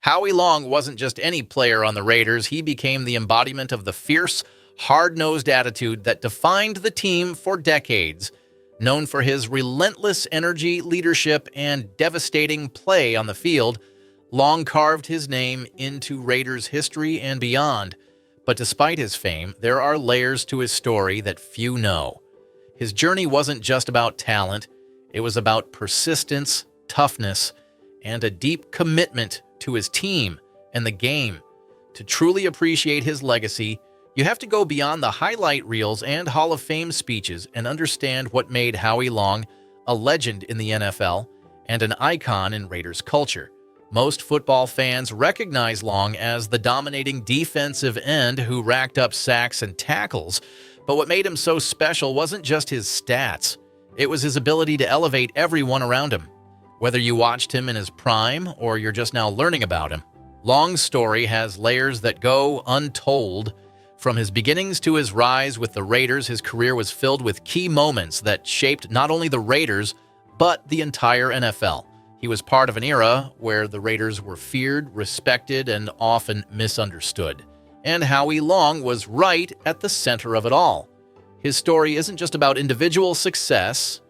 Howie Long wasn't just any player on the Raiders, he became the embodiment of the fierce, hard-nosed attitude that defined the team for decades. Known for his relentless energy, leadership, and devastating play on the field, Long carved his name into Raiders history and beyond. But despite his fame, there are layers to his story that few know. His journey wasn't just about talent, it was about persistence, toughness, and a deep commitment to his team and the game. To truly appreciate his legacy, you have to go beyond the highlight reels and Hall of Fame speeches and understand what made Howie Long a legend in the NFL and an icon in Raiders culture. Most football fans recognize Long as the dominating defensive end who racked up sacks and tackles, but what made him so special wasn't just his stats. It was his ability to elevate everyone around him. Whether you watched him in his prime or you're just now learning about him, Long's story has layers that go untold. From his beginnings to his rise with the Raiders, his career was filled with key moments that shaped not only the Raiders, but the entire NFL. He was part of an era where the Raiders were feared, respected, and often misunderstood. And Howie Long was right at the center of it all. His story isn't just about individual success,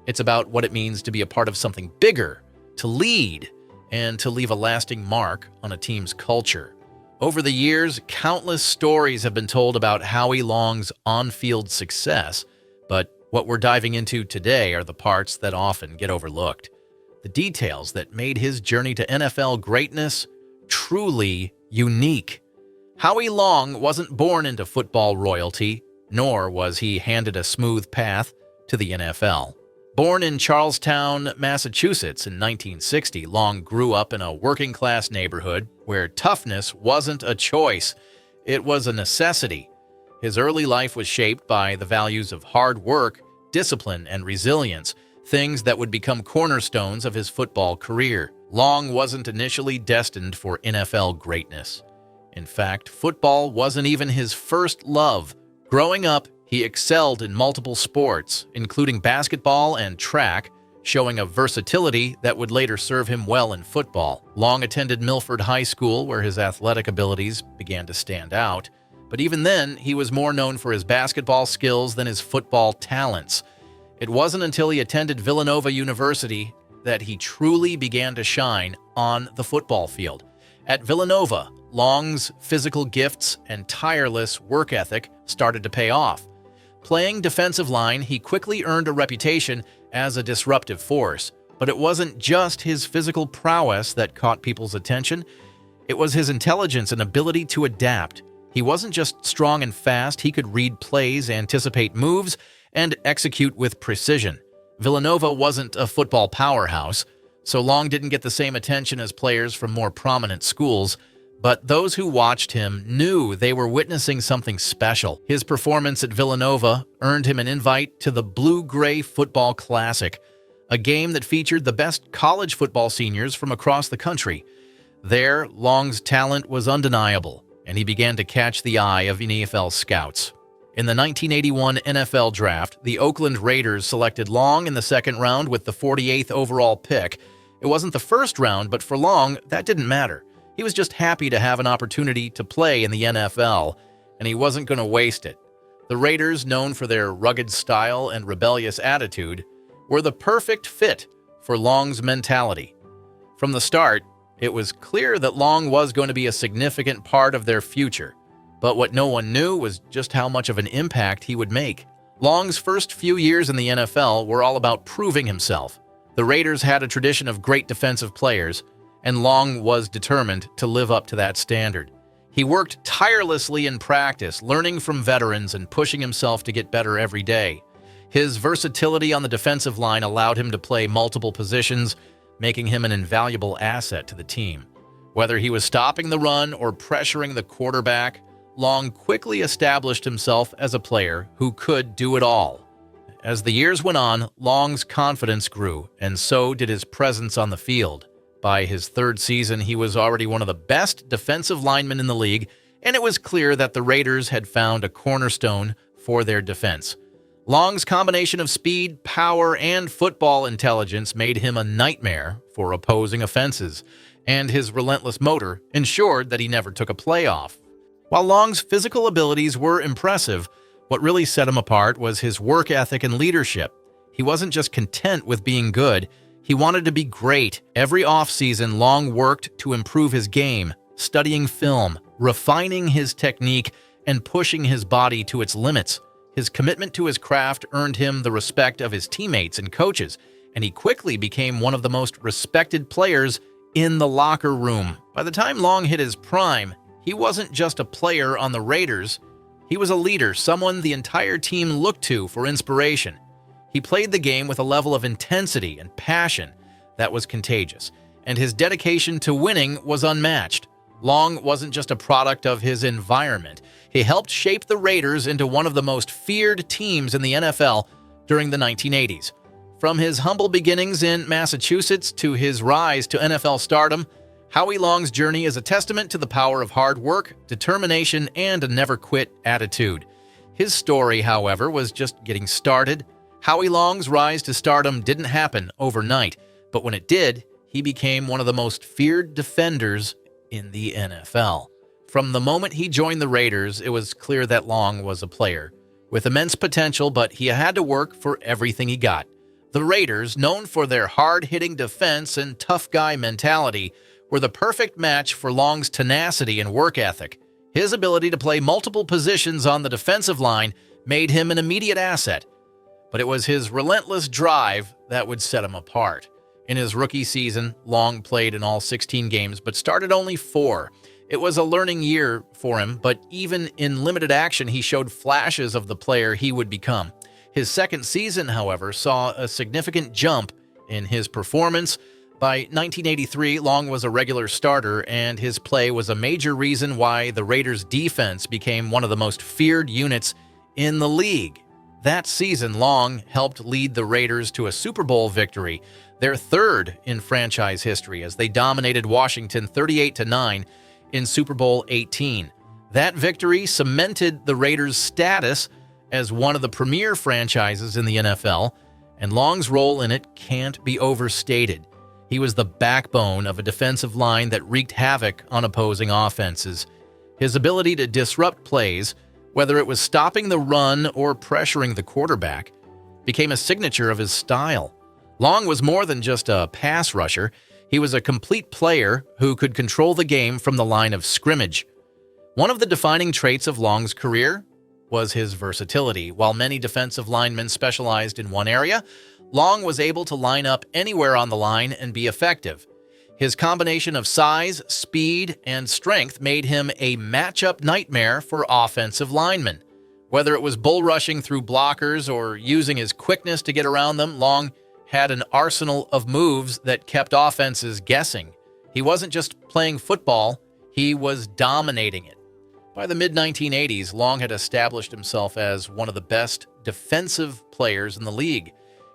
it's about what it means to be a part of something bigger, to lead, and to leave a lasting mark on a team's culture. Over the years, countless stories have been told about Howie Long's on-field success, but what we're diving into today are the parts that often get overlooked. The details that made his journey to NFL greatness truly unique. Howie Long wasn't born into football royalty, nor was he handed a smooth path to the NFL. Born in Charlestown, Massachusetts in 1960, Long grew up in a working-class neighborhood where toughness wasn't a choice, it was a necessity. His early life was shaped by the values of hard work, discipline, and resilience, things that would become cornerstones of his football career. Long wasn't initially destined for NFL greatness. In fact, football wasn't even his first love. Growing up, he excelled in multiple sports, including basketball and track, showing a versatility that would later serve him well in football. Long attended Milford High School, where his athletic abilities began to stand out. But even then, he was more known for his basketball skills than his football talents. It wasn't until he attended Villanova University that he truly began to shine on the football field. At Villanova, Long's physical gifts and tireless work ethic started to pay off. Playing defensive line, he quickly earned a reputation as a disruptive force. But it wasn't just his physical prowess that caught people's attention. It was his intelligence and ability to adapt. He wasn't just strong and fast, he could read plays, anticipate moves, and execute with precision. Villanova wasn't a football powerhouse, so Long didn't get the same attention as players from more prominent schools. But those who watched him knew they were witnessing something special. His performance at Villanova earned him an invite to the Blue-Gray Football Classic, a game that featured the best college football seniors from across the country. There, Long's talent was undeniable, and he began to catch the eye of NFL scouts. In the 1981 NFL Draft, the Oakland Raiders selected Long in the second round with the 48th overall pick. It wasn't the first round, but for Long, that didn't matter. He was just happy to have an opportunity to play in the NFL, and he wasn't going to waste it. The Raiders, known for their rugged style and rebellious attitude, were the perfect fit for Long's mentality. From the start, it was clear that Long was going to be a significant part of their future, but what no one knew was just how much of an impact he would make. Long's first few years in the NFL were all about proving himself. The Raiders had a tradition of great defensive players, and Long was determined to live up to that standard. He worked tirelessly in practice, learning from veterans and pushing himself to get better every day. His versatility on the defensive line allowed him to play multiple positions, making him an invaluable asset to the team. Whether he was stopping the run or pressuring the quarterback, Long quickly established himself as a player who could do it all. As the years went on, Long's confidence grew, and so did his presence on the field. By his third season, he was already one of the best defensive linemen in the league, and it was clear that the Raiders had found a cornerstone for their defense. Long's combination of speed, power, and football intelligence made him a nightmare for opposing offenses. and his relentless motor ensured that he never took a playoff. While Long's physical abilities were impressive, what really set him apart was his work ethic and leadership. He wasn't just content with being good, he wanted to be great. Every offseason, Long worked to improve his game, studying film, refining his technique, and pushing his body to its limits. His commitment to his craft earned him the respect of his teammates and coaches, and he quickly became one of the most respected players in the locker room. By the time Long hit his prime, he wasn't just a player on the Raiders. He was a leader, someone the entire team looked to for inspiration. He played the game with a level of intensity and passion that was contagious, and his dedication to winning was unmatched. Long wasn't just a product of his environment. He helped shape the Raiders into one of the most feared teams in the NFL during the 1980s. From his humble beginnings in Massachusetts to his rise to NFL stardom, Howie Long's journey is a testament to the power of hard work, determination, and a never-quit attitude. His story, however, was just getting started. Howie Long's rise to stardom didn't happen overnight, but when it did, he became one of the most feared defenders in the NFL. From the moment he joined the Raiders, it was clear that Long was a player with immense potential, but he had to work for everything he got. The Raiders, known for their hard-hitting defense and tough guy mentality, were the perfect match for Long's tenacity and work ethic. His ability to play multiple positions on the defensive line made him an immediate asset, but it was his relentless drive that would set him apart. In his rookie season, Long played in all 16 games, but started only 4. It was a learning year for him, but even in limited action, he showed flashes of the player he would become. His second season, however, saw a significant jump in his performance. By 1983, Long was a regular starter, and his play was a major reason why the Raiders' defense became one of the most feared units in the league. That season, Long helped lead the Raiders to a Super Bowl victory, their third in franchise history, as they dominated Washington 38-9 in Super Bowl 18. That victory cemented the Raiders' status as one of the premier franchises in the NFL, and Long's role in it can't be overstated. He was the backbone of a defensive line that wreaked havoc on opposing offenses. His ability to disrupt plays, whether it was stopping the run or pressuring the quarterback, became a signature of his style. Long was more than just a pass rusher. He was a complete player who could control the game from the line of scrimmage. One of the defining traits of Long's career was his versatility. While many defensive linemen specialized in one area, Long was able to line up anywhere on the line and be effective. His combination of size, speed, and strength made him a matchup nightmare for offensive linemen. Whether it was bull rushing through blockers or using his quickness to get around them, Long had an arsenal of moves that kept offenses guessing. He wasn't just playing football, he was dominating it. By the mid-1980s, Long had established himself as one of the best defensive players in the league.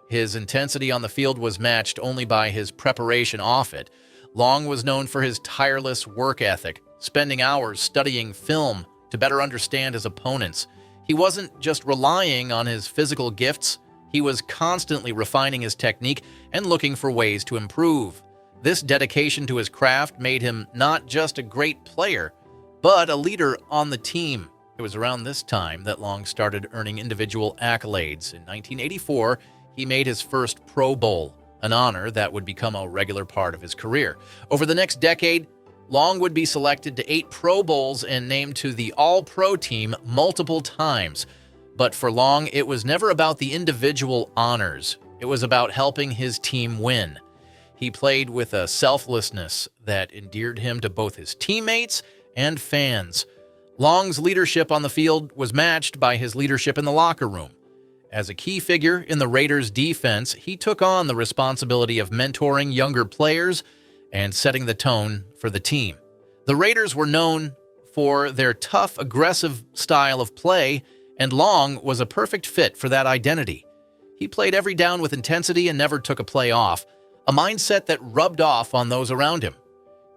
His intensity on the field was matched only by his preparation off it. Long was known for his tireless work ethic, spending hours studying film to better understand his opponents. He wasn't just relying on his physical gifts, he was constantly refining his technique and looking for ways to improve. This dedication to his craft made him not just a great player, but a leader on the team. It was around this time that Long started earning individual accolades. In 1984, he made his first Pro Bowl, an honor that would become a regular part of his career. Over the next decade, Long would be selected to 8 Pro Bowls and named to the All-Pro team multiple times. But for Long, it was never about the individual honors. It was about helping his team win. He played with a selflessness that endeared him to both his teammates and fans. Long's leadership on the field was matched by his leadership in the locker room. As a key figure in the Raiders' defense, he took on the responsibility of mentoring younger players and setting the tone for the team. The Raiders were known for their tough, aggressive style of play, and Long was a perfect fit for that identity. He played every down with intensity and never took a play off, a mindset that rubbed off on those around him.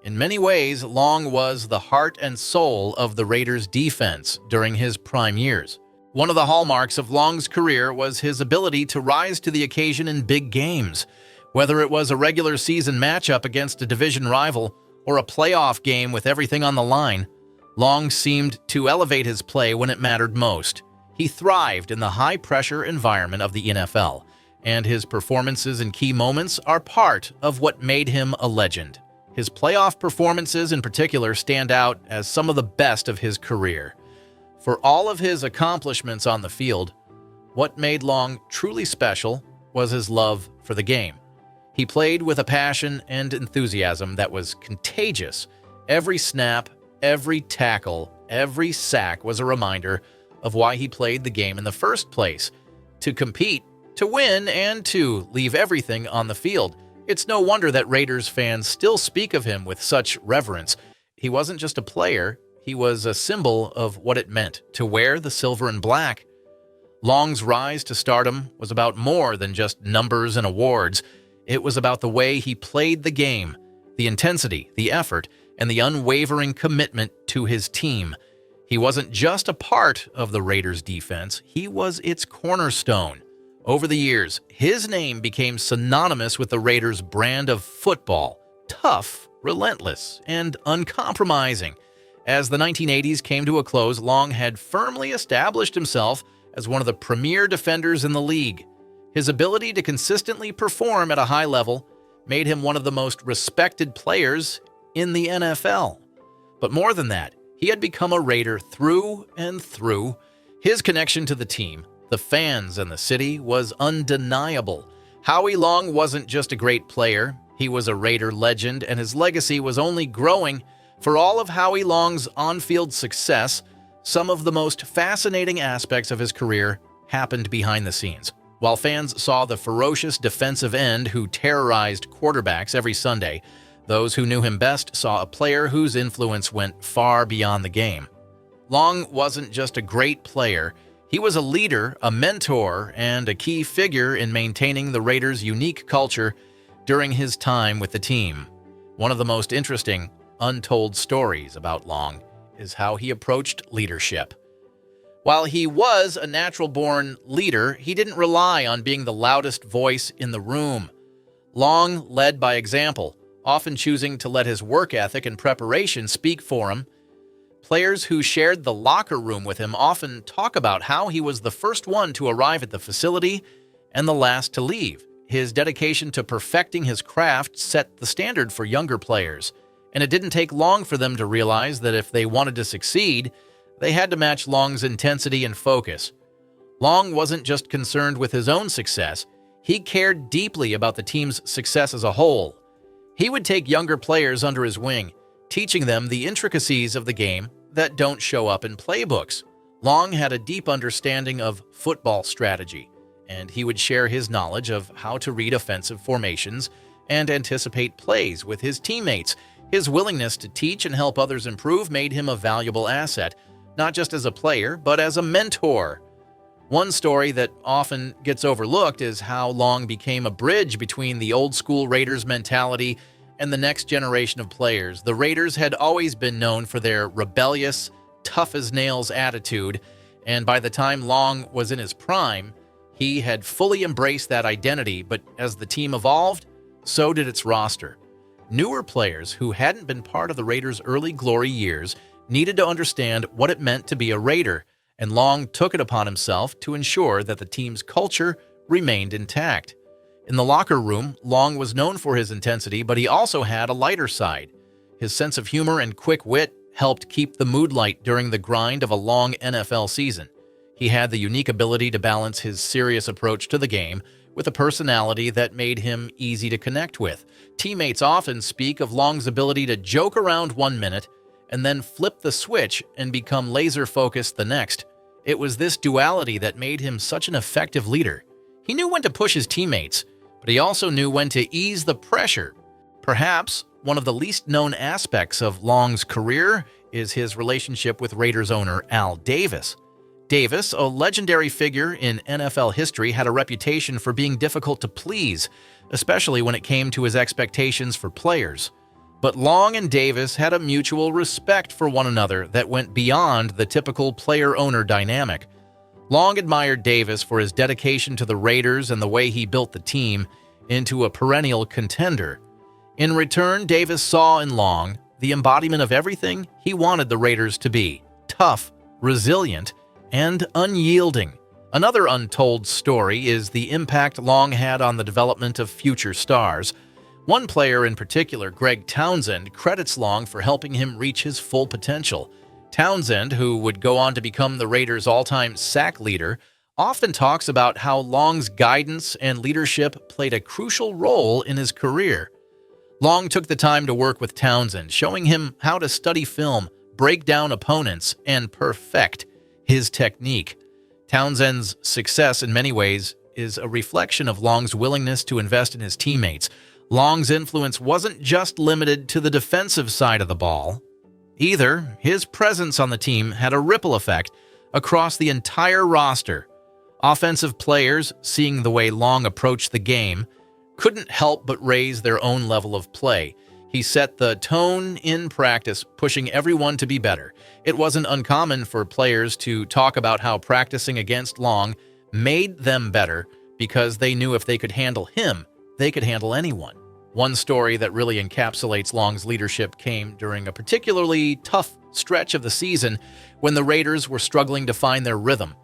In many ways, Long was the heart and soul of the Raiders' defense during his prime years. One of the hallmarks of Long's career was his ability to rise to the occasion in big games. Whether it was a regular season matchup against a division rival or a playoff game with everything on the line, Long seemed to elevate his play when it mattered most. He thrived in the high-pressure environment of the NFL, and his performances in key moments are part of what made him a legend. His playoff performances in particular stand out as some of the best of his career. For all of his accomplishments on the field, what made Long truly special was his love for the game. He played with a passion and enthusiasm that was contagious. Every snap, every tackle, every sack was a reminder of why he played the game in the first place: to compete, to win, and to leave everything on the field. It's no wonder that Raiders fans still speak of him with such reverence. He wasn't just a player, he was a symbol of what it meant to wear the silver and black. Long's rise to stardom was about more than just numbers and awards. It was about the way he played the game, the intensity, the effort, and the unwavering commitment to his team. He wasn't just a part of the Raiders' defense, he was its cornerstone. Over the years, his name became synonymous with the Raiders' brand of football: tough, relentless, and uncompromising. As the 1980s came to a close, Long had firmly established himself as one of the premier defenders in the league. His ability to consistently perform at a high level made him one of the most respected players in the NFL. But more than that, he had become a Raider through and through. His connection to the team, the fans, and the city was undeniable. Howie Long wasn't just a great player, he was a Raider legend, and his legacy was only growing. For all of Howie Long's on-field success, some of the most fascinating aspects of his career happened behind the scenes. While fans saw the ferocious defensive end who terrorized quarterbacks every Sunday, those who knew him best saw a player whose influence went far beyond the game. Long wasn't just a great player, he was a leader, a mentor, and a key figure in maintaining the Raiders' unique culture during his time with the team. One of the most interesting, untold stories about Long is how he approached leadership. While he was a natural-born leader, he didn't rely on being the loudest voice in the room. Long led by example, often choosing to let his work ethic and preparation speak for him. Players who shared the locker room with him often talk about how he was the first one to arrive at the facility and the last to leave. His dedication to perfecting his craft set the standard for younger players, and it didn't take long for them to realize that if they wanted to succeed, they had to match Long's intensity and focus. Long wasn't just concerned with his own success, he cared deeply about the team's success as a whole. He would take younger players under his wing, teaching them the intricacies of the game that don't show up in playbooks. Long had a deep understanding of football strategy, and he would share his knowledge of how to read offensive formations and anticipate plays with his teammates. His willingness to teach and help others improve made him a valuable asset, not just as a player, but as a mentor. One story that often gets overlooked is how Long became a bridge between the old-school Raiders mentality and the next generation of players. The Raiders had always been known for their rebellious, tough-as-nails attitude, and by the time Long was in his prime, he had fully embraced that identity. But as the team evolved, so did its roster. Newer players who hadn't been part of the Raiders' early glory years needed to understand what it meant to be a Raider, and Long took it upon himself to ensure that the team's culture remained intact. In the locker room, Long was known for his intensity, but he also had a lighter side. His sense of humor and quick wit helped keep the mood light during the grind of a long NFL season. He had the unique ability to balance his serious approach to the game with a personality that made him easy to connect with. Teammates often speak of Long's ability to joke around 1 minute and then flip the switch and become laser-focused the next. It was this duality that made him such an effective leader. He knew when to push his teammates, but he also knew when to ease the pressure. Perhaps one of the least-known aspects of Long's career is his relationship with Raiders owner Al Davis. Davis, a legendary figure in NFL history, had a reputation for being difficult to please, especially when it came to his expectations for players. But Long and Davis had a mutual respect for one another that went beyond the typical player-owner dynamic. Long admired Davis for his dedication to the Raiders and the way he built the team into a perennial contender. In return, Davis saw in Long the embodiment of everything he wanted the Raiders to be: tough, resilient, and unyielding. Another untold story is the impact Long had on the development of future stars. One player in particular, Greg Townsend, credits Long for helping him reach his full potential. Townsend, who would go on to become the Raiders' all-time sack leader, often talks about how Long's guidance and leadership played a crucial role in his career. Long took the time to work with Townsend, showing him how to study film, break down opponents, and perfect his technique. Townsend's success in many ways is a reflection of Long's willingness to invest in his teammates. Long's influence wasn't just limited to the defensive side of the ball. Either, his presence on the team had a ripple effect across the entire roster. Offensive players, seeing the way Long approached the game, couldn't help but raise their own level of play. He set the tone in practice, pushing everyone to be better. It wasn't uncommon for players to talk about how practicing against Long made them better because they knew if they could handle him, they could handle anyone. One story that really encapsulates Long's leadership came during a particularly tough stretch of the season when the Raiders were struggling to find their rhythm.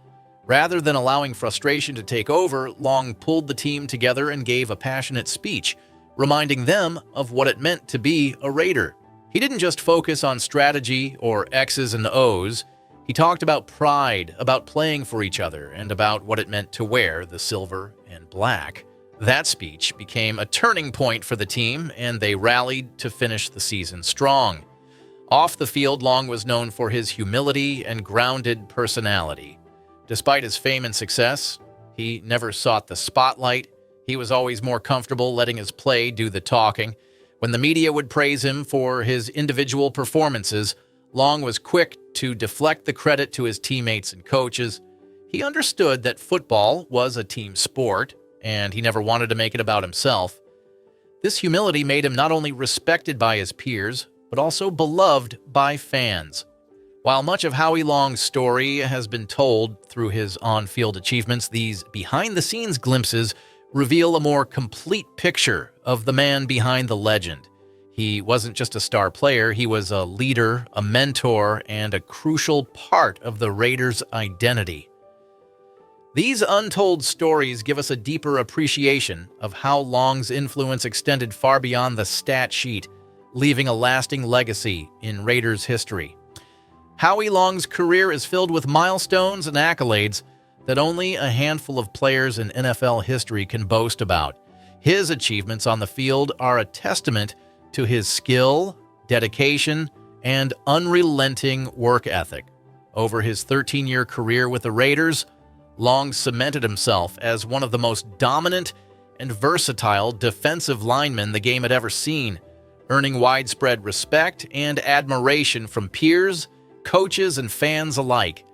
Rather than allowing frustration to take over, Long pulled the team together and gave a passionate speech, reminding them of what it meant to be a Raider. He didn't just focus on strategy or X's and O's. He talked about pride, about playing for each other, and about what it meant to wear the silver and black. That speech became a turning point for the team, and they rallied to finish the season strong. Off the field, Long was known for his humility and grounded personality. Despite his fame and success, he never sought the spotlight. He was always more comfortable letting his play do the talking. When the media would praise him for his individual performances, Long was quick to deflect the credit to his teammates and coaches. He understood that football was a team sport, and he never wanted to make it about himself. This humility made him not only respected by his peers, but also beloved by fans. While much of Howie Long's story has been told through his on-field achievements, these behind-the-scenes glimpses reveal a more complete picture of the man behind the legend. He wasn't just a star player, he was a leader, a mentor, and a crucial part of the Raiders' identity. These untold stories give us a deeper appreciation of how Long's influence extended far beyond the stat sheet, leaving a lasting legacy in Raiders history. Howie Long's career is filled with milestones and accolades that only a handful of players in NFL history can boast about. His achievements on the field are a testament to his skill, dedication, and unrelenting work ethic. Over his 13-year career with the Raiders, Long cemented himself as one of the most dominant and versatile defensive linemen the game had ever seen, earning widespread respect and admiration from peers, coaches, and fans alike.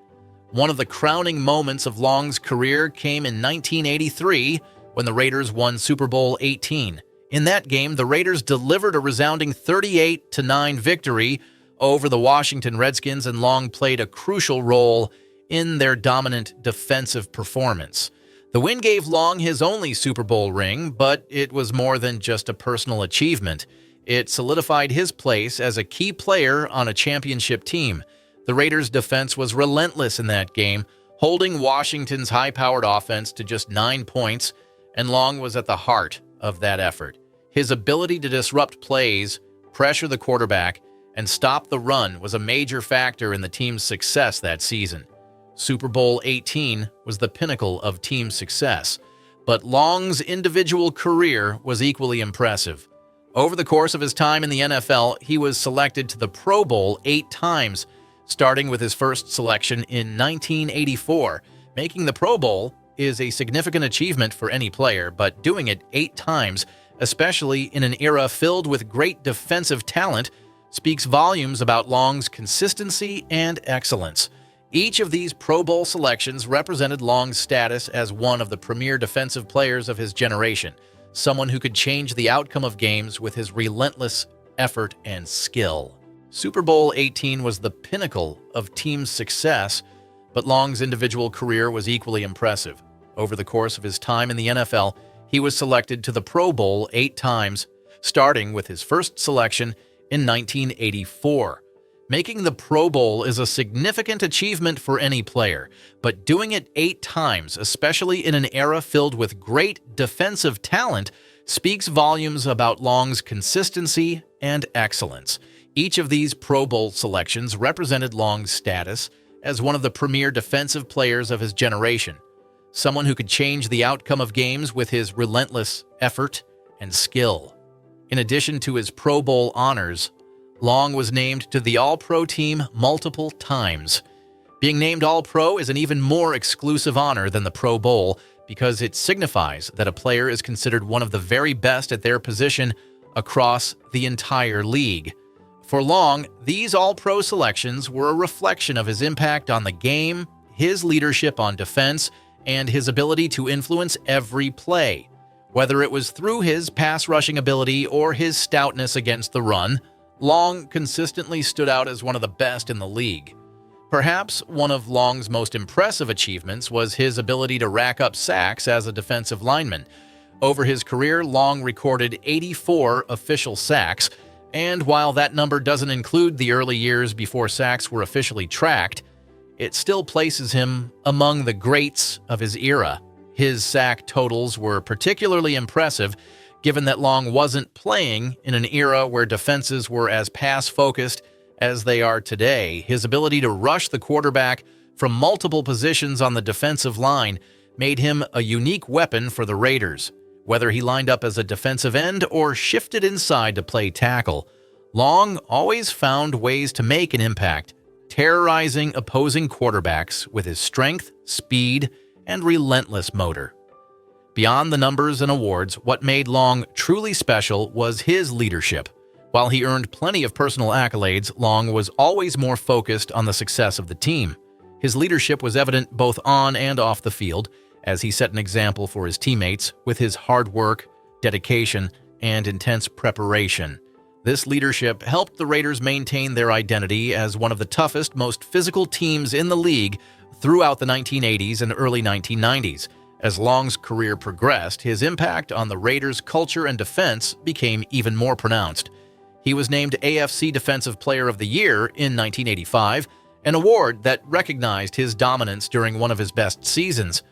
One of the crowning moments of Long's career came in 1983 when the Raiders won Super Bowl XVIII. In that game, the Raiders delivered a resounding 38-9 victory over the Washington Redskins, and Long played a crucial role in their dominant defensive performance. The win gave Long his only Super Bowl ring, but it was more than just a personal achievement. It solidified his place as a key player on a championship team. The Raiders' defense was relentless in that game, holding Washington's high-powered offense to just 9 points, and Long was at the heart of that effort. His ability to disrupt plays, pressure the quarterback, and stop the run was a major factor in the team's success that season. Super Bowl XVIII was the pinnacle of team success, but Long's individual career was equally impressive. Over the course of his time in the NFL, he was selected to the Pro Bowl 8 times, starting with his first selection in 1984. Making the Pro Bowl is a significant achievement for any player, but doing it 8 times, especially in an era filled with great defensive talent, speaks volumes about Long's consistency and excellence. Each of these Pro Bowl selections represented Long's status as one of the premier defensive players of his generation, someone who could change the outcome of games with his relentless effort and skill. Super Bowl XVIII was the pinnacle of team success, but Long's individual career was equally impressive. Over the course of his time in the NFL, he was selected to the Pro Bowl 8 times, starting with his first selection in 1984. Making the Pro Bowl is a significant achievement for any player, but doing it 8 times, especially in an era filled with great defensive talent, speaks volumes about Long's consistency and excellence. Each of these Pro Bowl selections represented Long's status as one of the premier defensive players of his generation, someone who could change the outcome of games with his relentless effort and skill. In addition to his Pro Bowl honors, Long was named to the All-Pro team multiple times. Being named All-Pro is an even more exclusive honor than the Pro Bowl because it signifies that a player is considered one of the very best at their position across the entire league. For Long, these All-Pro selections were a reflection of his impact on the game, his leadership on defense, and his ability to influence every play. Whether it was through his pass-rushing ability or his stoutness against the run, Long consistently stood out as one of the best in the league. Perhaps one of Long's most impressive achievements was his ability to rack up sacks as a defensive lineman. Over his career, Long recorded 84 official sacks, and while that number doesn't include the early years before sacks were officially tracked, it still places him among the greats of his era. His sack totals were particularly impressive, given that Long wasn't playing in an era where defenses were as pass-focused as they are today. His ability to rush the quarterback from multiple positions on the defensive line made him a unique weapon for the Raiders. Whether he lined up as a defensive end or shifted inside to play tackle, Long always found ways to make an impact, terrorizing opposing quarterbacks with his strength, speed, and relentless motor. Beyond the numbers and awards, what made Long truly special was his leadership. While he earned plenty of personal accolades, Long was always more focused on the success of the team. His leadership was evident both on and off the field, as he set an example for his teammates with his hard work, dedication, and intense preparation. This leadership helped the Raiders maintain their identity as one of the toughest, most physical teams in the league throughout the 1980s and early 1990s. As Long's career progressed, his impact on the Raiders' culture and defense became even more pronounced. He was named AFC Defensive Player of the Year in 1985, an award that recognized his dominance during one of his best seasons.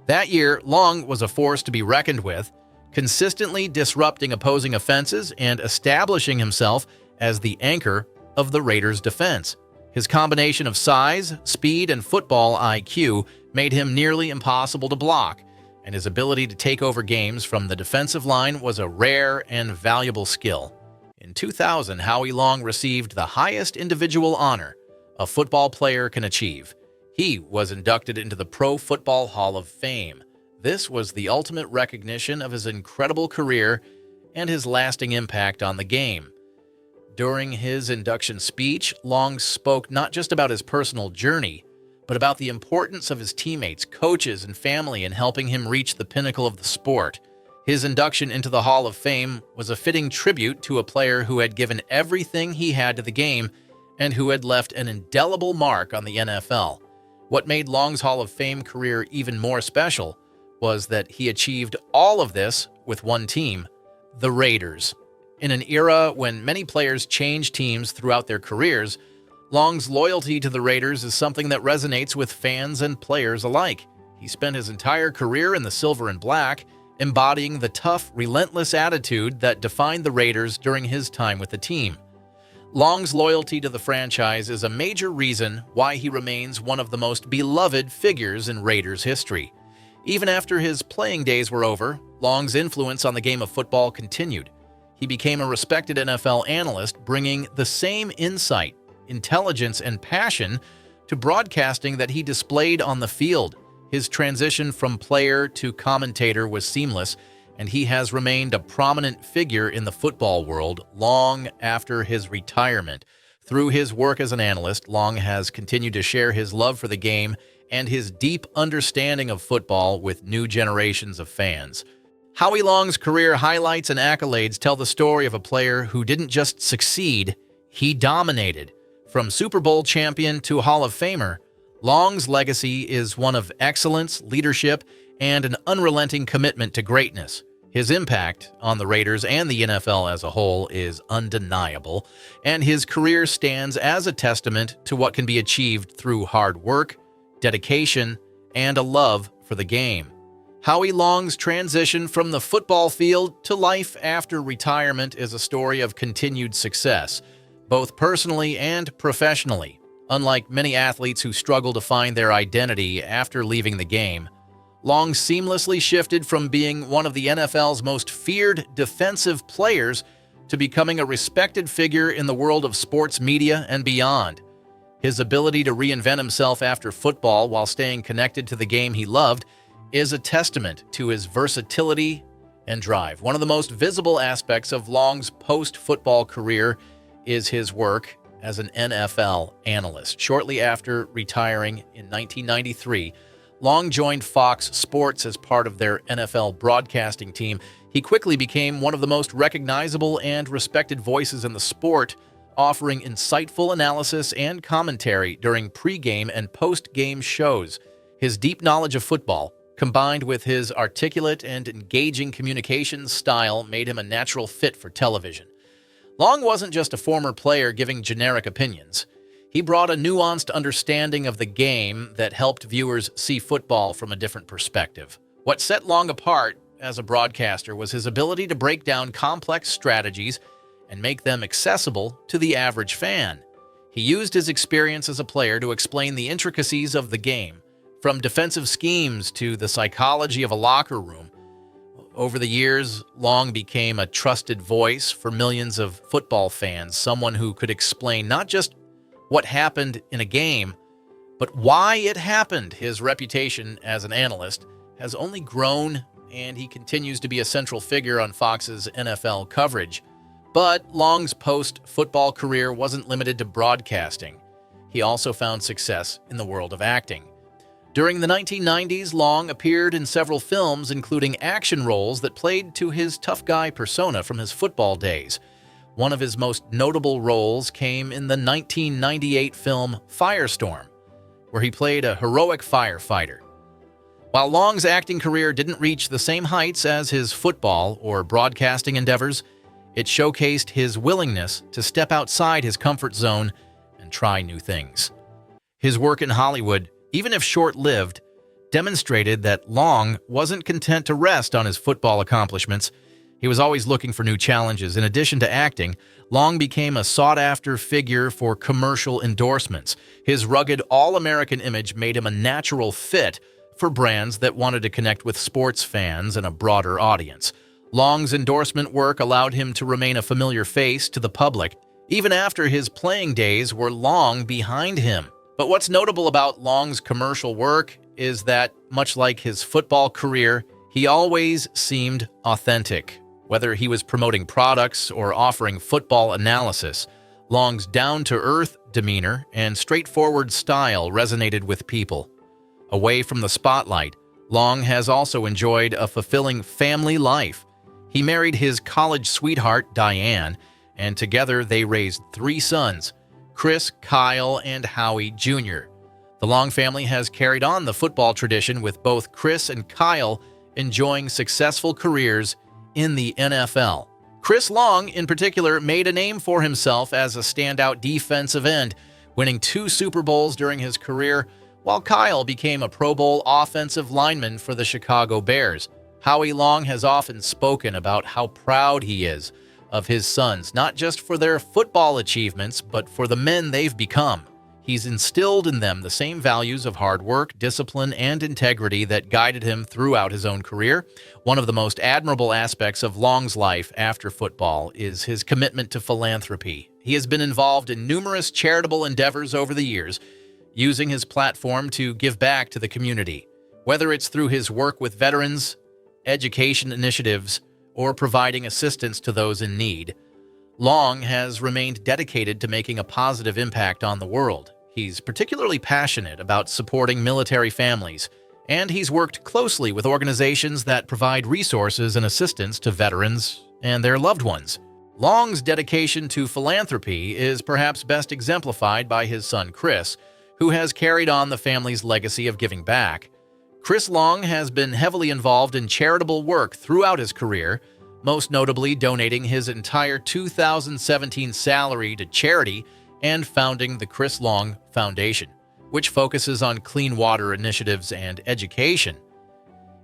That year, Long was a force to be reckoned with, consistently disrupting opposing offenses and establishing himself as the anchor of the Raiders' defense. His combination of size, speed, and football IQ made him nearly impossible to block, and his ability to take over games from the defensive line was a rare and valuable skill. In 2000, Howie Long received the highest individual honor a football player can achieve. He was inducted into the Pro Football Hall of Fame. This was the ultimate recognition of his incredible career and his lasting impact on the game. During his induction speech, Long spoke not just about his personal journey, but about the importance of his teammates, coaches, and family in helping him reach the pinnacle of the sport. His induction into the Hall of Fame was a fitting tribute to a player who had given everything he had to the game and who had left an indelible mark on the NFL. What made Long's Hall of Fame career even more special was that he achieved all of this with one team, the Raiders. In an era when many players change teams throughout their careers, Long's loyalty to the Raiders is something that resonates with fans and players alike. He spent his entire career in the silver and black, embodying the tough, relentless attitude that defined the Raiders during his time with the team. Long's loyalty to the franchise is a major reason why he remains one of the most beloved figures in Raiders history. Even after his playing days were over, Long's influence on the game of football continued. He became a respected NFL analyst, bringing the same insight, intelligence, and passion to broadcasting that he displayed on the field. His transition from player to commentator was seamless, and he has remained a prominent figure in the football world long after his retirement. Through his work as an analyst, Long has continued to share his love for the game and his deep understanding of football with new generations of fans. Howie Long's career highlights and accolades tell the story of a player who didn't just succeed, he dominated. From Super Bowl champion to Hall of Famer, Long's legacy is one of excellence, leadership, and an unrelenting commitment to greatness. His impact on the Raiders and the NFL as a whole is undeniable, and his career stands as a testament to what can be achieved through hard work, dedication, and a love for the game. Howie Long's transition from the football field to life after retirement is a story of continued success, both personally and professionally. Unlike many athletes who struggle to find their identity after leaving the game, Long seamlessly shifted from being one of the NFL's most feared defensive players to becoming a respected figure in the world of sports media and beyond. His ability to reinvent himself after football while staying connected to the game he loved is a testament to his versatility and drive. One of the most visible aspects of Long's post-football career is his work as an NFL analyst. Shortly after retiring in 1993, Long joined Fox Sports as part of their NFL broadcasting team. He quickly became one of the most recognizable and respected voices in the sport, offering insightful analysis and commentary during pre-game and post-game shows. His deep knowledge of football, combined with his articulate and engaging communications style, made him a natural fit for television. Long wasn't just a former player giving generic opinions. He brought a nuanced understanding of the game that helped viewers see football from a different perspective. What set Long apart as a broadcaster was his ability to break down complex strategies and make them accessible to the average fan. He used his experience as a player to explain the intricacies of the game, from defensive schemes to the psychology of a locker room. Over the years, Long became a trusted voice for millions of football fans, someone who could explain not just what happened in a game, but why it happened. His reputation as an analyst has only grown, and he continues to be a central figure on Fox's NFL coverage. But Long's post-football career wasn't limited to broadcasting. He also found success in the world of acting. During the 1990s, Long appeared in several films, including action roles that played to his tough guy persona from his football days. One of his most notable roles came in the 1998 film Firestorm, where he played a heroic firefighter. While Long's acting career didn't reach the same heights as his football or broadcasting endeavors, it showcased his willingness to step outside his comfort zone and try new things. His work in Hollywood, even if short-lived, demonstrated that Long wasn't content to rest on his football accomplishments. He was always looking for new challenges. In addition to acting, Long became a sought-after figure for commercial endorsements. His rugged, all-American image made him a natural fit for brands that wanted to connect with sports fans and a broader audience. Long's endorsement work allowed him to remain a familiar face to the public, even after his playing days were long behind him. But what's notable about Long's commercial work is that, much like his football career, he always seemed authentic. Whether he was promoting products or offering football analysis, Long's down-to-earth demeanor and straightforward style resonated with people. Away from the spotlight, Long has also enjoyed a fulfilling family life. He married his college sweetheart, Diane, and together they raised 3 sons, Chris, Kyle, and Howie Jr. The Long family has carried on the football tradition, with both Chris and Kyle enjoying successful careers in the NFL. Chris Long, in particular, made a name for himself as a standout defensive end, winning 2 Super Bowls during his career, while Kyle became a Pro Bowl offensive lineman for the Chicago Bears. Howie Long has often spoken about how proud he is of his sons, not just for their football achievements, but for the men they've become. He's instilled in them the same values of hard work, discipline, and integrity that guided him throughout his own career. One of the most admirable aspects of Long's life after football is his commitment to philanthropy. He has been involved in numerous charitable endeavors over the years, using his platform to give back to the community. Whether it's through his work with veterans, education initiatives, or providing assistance to those in need, Long has remained dedicated to making a positive impact on the world. He's particularly passionate about supporting military families, and he's worked closely with organizations that provide resources and assistance to veterans and their loved ones. Long's dedication to philanthropy is perhaps best exemplified by his son Chris, who has carried on the family's legacy of giving back. Chris Long has been heavily involved in charitable work throughout his career, most notably donating his entire 2017 salary to charity and founding the Chris Long Foundation, which focuses on clean water initiatives and education.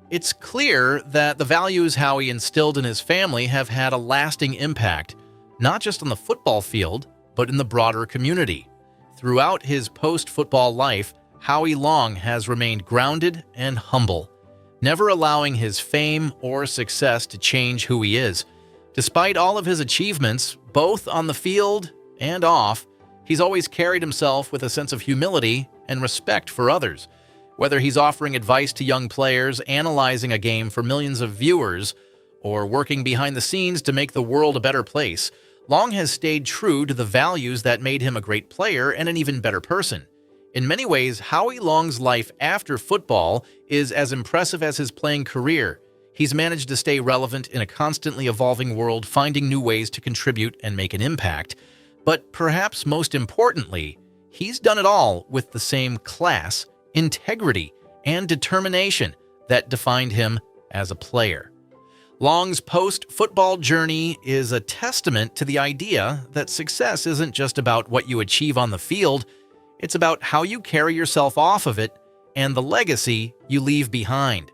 It's clear that the values Howie instilled in his family have had a lasting impact, not just on the football field, but in the broader community. Throughout his post-football life, Howie Long has remained grounded and humble, never allowing his fame or success to change who he is. Despite all of his achievements, both on the field and off, he's always carried himself with a sense of humility and respect for others. Whether he's offering advice to young players, analyzing a game for millions of viewers, or working behind the scenes to make the world a better place, Long has stayed true to the values that made him a great player and an even better person. In many ways, Howie Long's life after football is as impressive as his playing career. He's managed to stay relevant in a constantly evolving world, finding new ways to contribute and make an impact. But perhaps most importantly, he's done it all with the same class, integrity, and determination that defined him as a player. Long's post-football journey is a testament to the idea that success isn't just about what you achieve on the field. It's about how you carry yourself off of it and the legacy you leave behind.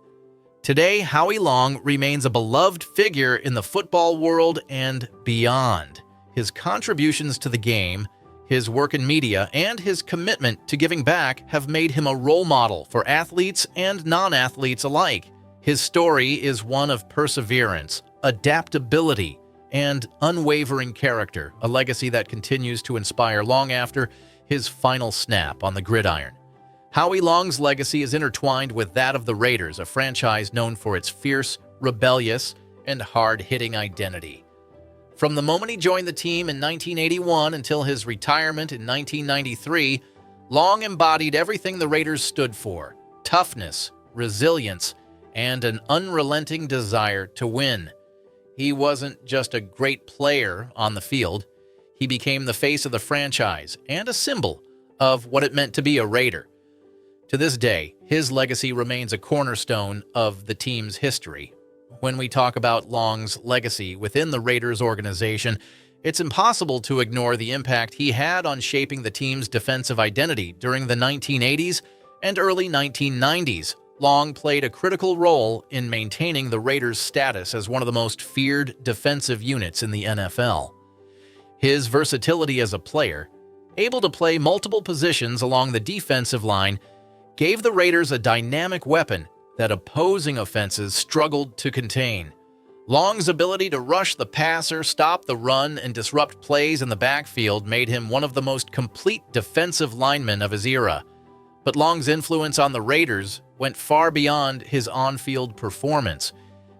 Today, Howie Long remains a beloved figure in the football world and beyond. His contributions to the game, his work in media, and his commitment to giving back have made him a role model for athletes and non-athletes alike. His story is one of perseverance, adaptability, and unwavering character, a legacy that continues to inspire long after his final snap on the gridiron. Howie Long's legacy is intertwined with that of the Raiders, a franchise known for its fierce, rebellious, and hard-hitting identity. From the moment he joined the team in 1981 until his retirement in 1993, Long embodied everything the Raiders stood for: toughness, resilience, and an unrelenting desire to win. He wasn't just a great player on the field. He became the face of the franchise and a symbol of what it meant to be a Raider. To this day, his legacy remains a cornerstone of the team's history. When we talk about Long's legacy within the Raiders organization, it's impossible to ignore the impact he had on shaping the team's defensive identity during the 1980s and early 1990s. Long played a critical role in maintaining the Raiders' status as one of the most feared defensive units in the NFL. His versatility as a player, able to play multiple positions along the defensive line, gave the Raiders a dynamic weapon that opposing offenses struggled to contain. Long's ability to rush the passer, stop the run, and disrupt plays in the backfield made him one of the most complete defensive linemen of his era. But Long's influence on the Raiders went far beyond his on-field performance.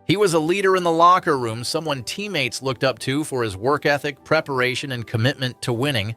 He was a leader in the locker room, someone teammates looked up to for his work ethic, preparation, and commitment to winning.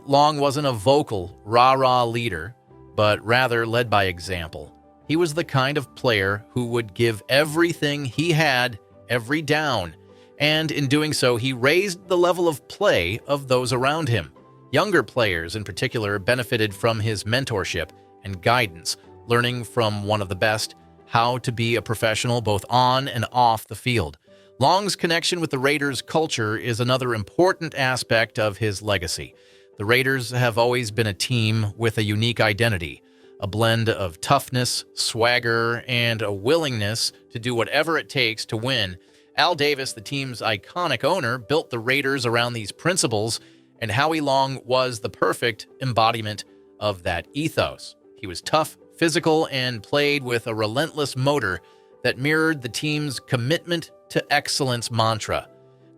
Long wasn't a vocal, rah-rah leader, but rather led by example. He was the kind of player who would give everything he had every down, and in doing so, he raised the level of play of those around him. Younger players, in particular, benefited from his mentorship and guidance, learning from one of the best how to be a professional both on and off the field. Long's connection with the Raiders' culture is another important aspect of his legacy. The Raiders have always been a team with a unique identity, a blend of toughness, swagger, and a willingness to do whatever it takes to win. Al Davis, the team's iconic owner, built the Raiders around these principles, and Howie Long was the perfect embodiment of that ethos. He was tough, physical, and played with a relentless motor that mirrored the team's commitment to excellence mantra.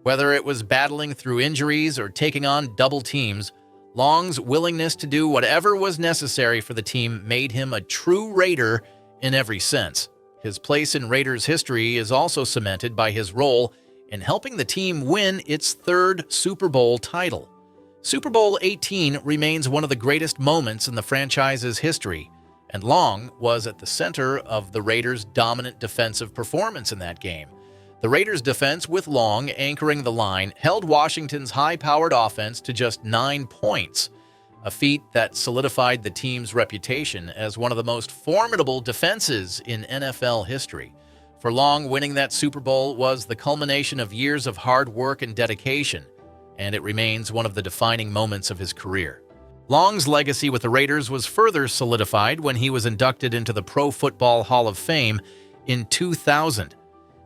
Whether it was battling through injuries or taking on double teams, Long's willingness to do whatever was necessary for the team made him a true Raider in every sense. His place in Raiders history is also cemented by his role in helping the team win its third Super Bowl title. Super Bowl 18 remains one of the greatest moments in the franchise's history, and Long was at the center of the Raiders' dominant defensive performance in that game. The Raiders' defense, with Long anchoring the line, held Washington's high-powered offense to just 9 points. a feat that solidified the team's reputation as one of the most formidable defenses in NFL history. For Long, winning that Super Bowl was the culmination of years of hard work and dedication, and it remains one of the defining moments of his career. Long's legacy with the Raiders was further solidified when he was inducted into the Pro Football Hall of Fame in 2000.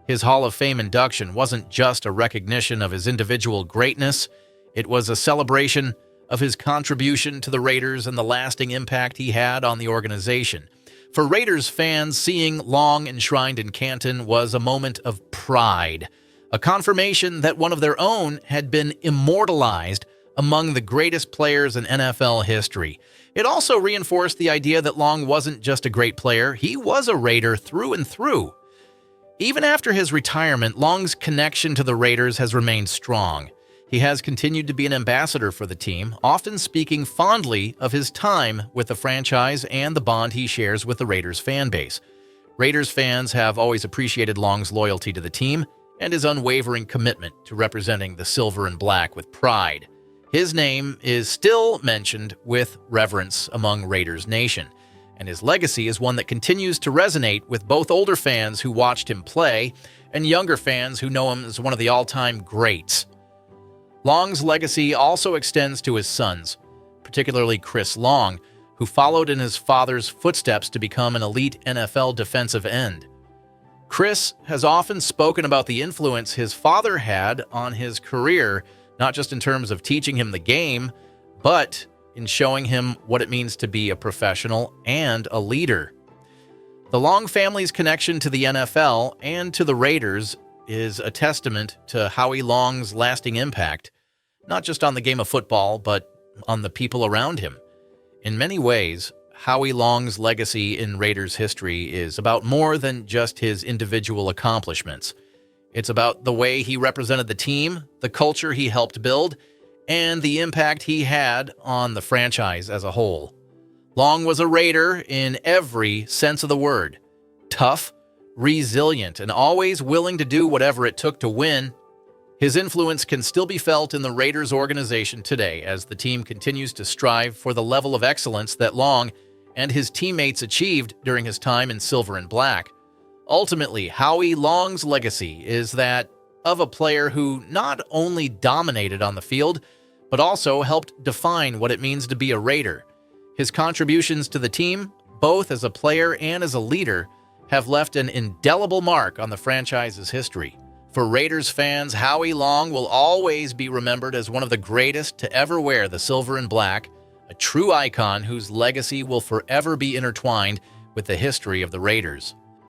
His Hall of Fame induction wasn't just a recognition of his individual greatness, it was a celebration of his contribution to the Raiders and the lasting impact he had on the organization. For Raiders fans, seeing Long enshrined in Canton was a moment of pride, a confirmation that one of their own had been immortalized among the greatest players in NFL history. It also reinforced the idea that Long wasn't just a great player, he was a Raider through and through. Even after his retirement, Long's connection to the Raiders has remained strong. He has continued to be an ambassador for the team, often speaking fondly of his time with the franchise and the bond he shares with the Raiders fan base. Raiders fans have always appreciated Long's loyalty to the team and his unwavering commitment to representing the silver and black with pride. His name is still mentioned with reverence among Raiders Nation, and his legacy is one that continues to resonate with both older fans who watched him play and younger fans who know him as one of the all-time greats. Long's legacy also extends to his sons, particularly Chris Long, who followed in his father's footsteps to become an elite NFL defensive end. Chris has often spoken about the influence his father had on his career, not just in terms of teaching him the game, but in showing him what it means to be a professional and a leader. The Long family's connection to the NFL and to the Raiders is a testament to Howie Long's lasting impact, not just on the game of football, but on the people around him. In many ways, Howie Long's legacy in Raiders history is about more than just his individual accomplishments. It's about the way he represented the team, the culture he helped build, and the impact he had on the franchise as a whole. Long was a Raider in every sense of the word. Tough, resilient, and always willing to do whatever it took to win. His influence can still be felt in the Raiders organization today as the team continues to strive for the level of excellence that Long and his teammates achieved during his time in silver and black. Ultimately, Howie Long's legacy is that of a player who not only dominated on the field, but also helped define what it means to be a Raider. His contributions to the team, both as a player and as a leader, have left an indelible mark on the franchise's history. For Raiders fans, Howie Long will always be remembered as one of the greatest to ever wear the silver and black, a true icon whose legacy will forever be intertwined with the history of the Raiders.